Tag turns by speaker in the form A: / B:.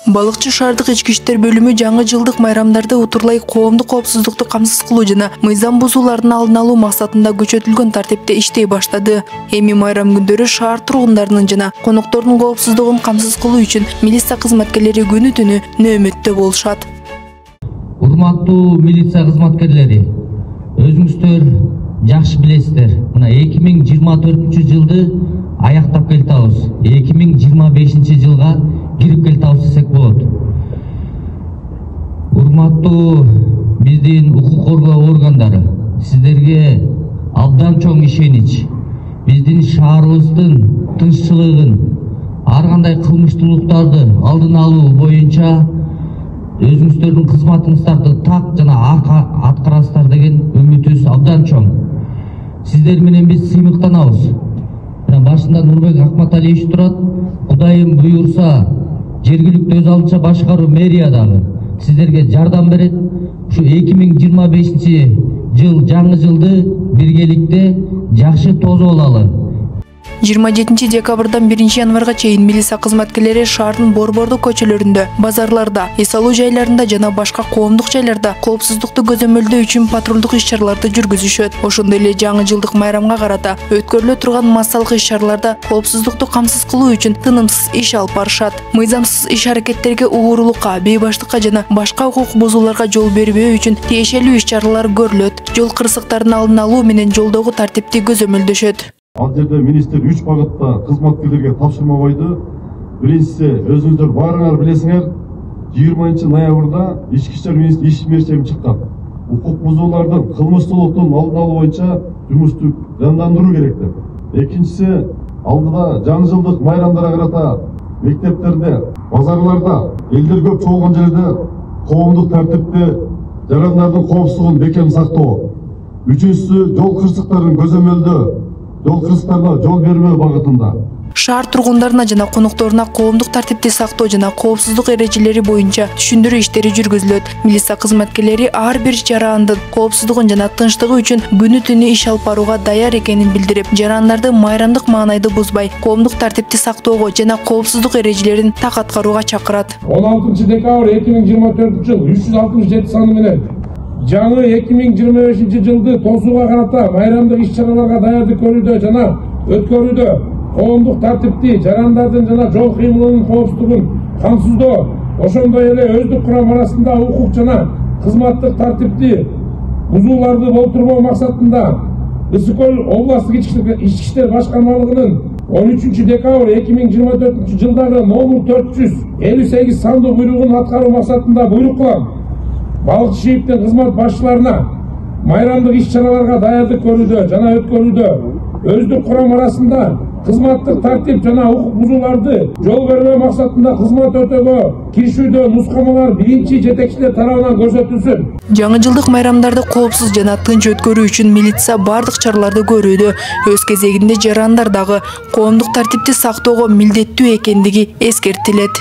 A: Балыкчы шаардык ички иштер бөлүмү жаңы жылдык майрамдарды утурлай коомдук коопсуздукту камсыз кылуу жана мыйзам бузуулардын алдын алуу максатында күчөтүлгөн тартипте иштей баштады. Эми майрам күндөрү шаар тургундарынын жана коноктордун коопсуздугун камсыз кылуу үчүн милиция кызматкерлери күнү түнү нөөмөттө болушат.
B: Урматтуу милиция кызматкерлери, өзүңүздөр жакшы билесиздер. Мына 2024-жылды аяктап келатабыз. 2025-жылга кирип келатабыз десек болот. Урматтуу биздин укук коргоо органдары, сиздерге абдан чоң ишенич. Биздин шаарыбыздын тынччылыгын, ар кандай кылмыштуулуктарды алдын алуу боюнча өзүңүздөрдүн кызматыңыздарды так жана аткарасыздар деген үмүтүбүз абдан чоң. Сиздер менен биз сыймыктанабыз. Башында Нурбек Акматалиевич турат. Кудайым буйурса, жергиликтүү өз алдынча башкаруу мэрия дагы сиздерге жардам берет. Ушу 2025-жыл жаңы жылды биргеликте жакшы тосуп алалы.
A: 27 декабрдан 1 январга чейин милиция кызматкерлери шаардын борбордук көчөлөрүндө, базарларда, эс алуу жайларында жана башка коомдук жайларда коопсуздукту көзөмөлдөө үчүн патрулдук иш-чараларды жүргүзүшөт. Ошондой эле жаңы жылдык майрамга карата өткөрүлө турган массалык иш-чараларда коопсуздукту камсыз кылуу үчүн тынымсыз иш алып барышат. Мыйзамсыз иш-аракеттерге, угурлукка, бейбаштыкка жана башка укук бузууларга жол бербөө үчүн тиешелүү иш-чаралар көрүлөт. Жол кырсыктарын алдын алуу менен жолдогу тартипти көзөмөлдөшөт.
C: Ал жерде министр 3 багытта кызматкерлерге тапшырма койду. Биринчиси, өзүңүздөр баарыңар билесиңер, 20 ноябрда ички иштер министринин иш мерчеги чыккан. Укук бузуулардын, кылмыштуулуктун алдын алуу боюнча жумушту жандандыруу керек деп. Экинчиси, алдыда жаңы жылдык майрамдарга карата мектептерде, базарларда, элдер көп чогулган жерде коомдук тартипти, жарандардын коопсуздугун бекем сактоо. Үчүнчүсү, жол кырсыктарын көзөмөлдөө, жол кырсыктарына жол бербөө багытында.
A: Шаар тургундарына жана конокторуна коомдук тартипти сактоо жана коопсуздук эрежелери боюнча түшүндүрүү иштери жүргүзүлөт. Милиция кызматкерлери ар бир жарандын коопсуздугун жана тынчтыгы үчүн күнү түнү иш алып барууга даяр экенин билдирип, жарандарды майрамдык маанайды бузбай, коомдук тартипти сактоого жана коопсуздук эрежелерин так аткарууга чакырат.
D: 16 декабрь 2024-жыл 367 саны менен жаңы 2025-жылды тосууга карата майрамдык иш-чараларга даярдык көрүүдө жана өткөрүүдө коомдук тартипти, жарандардын жана жол кыймылынын коопсуздугун камсыздоо, ошондой эле өздүк курам арасында укук жана кызматтык тартипти бузууларды болтурбоо максатында Ысык Көл областтык ички иштер башкармалыгынын 13 декабрь 2024-жылдагы номер 458 сандуу буйругун аткаруу максатында буйрук кылам. Балыкчы шейиптин кызмат башчыларына майрамдык иш-чараларга даярдык көрүүдө жана өткөрүүдө өздүк курам арасында кызматтык тартип жана укук бузууларды жол бербөө максатында кызмат өтөөгө киришүүдө нускамалар биринчи жетекчилер тарабынан көрсөтүлсүн.
A: Жаңы жылдык майрамдарды коопсуз жана тынч өткөрүү үчүн милиция бардык чараларды көрүүдө, өз кезегинде жарандар дагы коомдук тартипти сактоого милдеттүү экендиги эскертилет.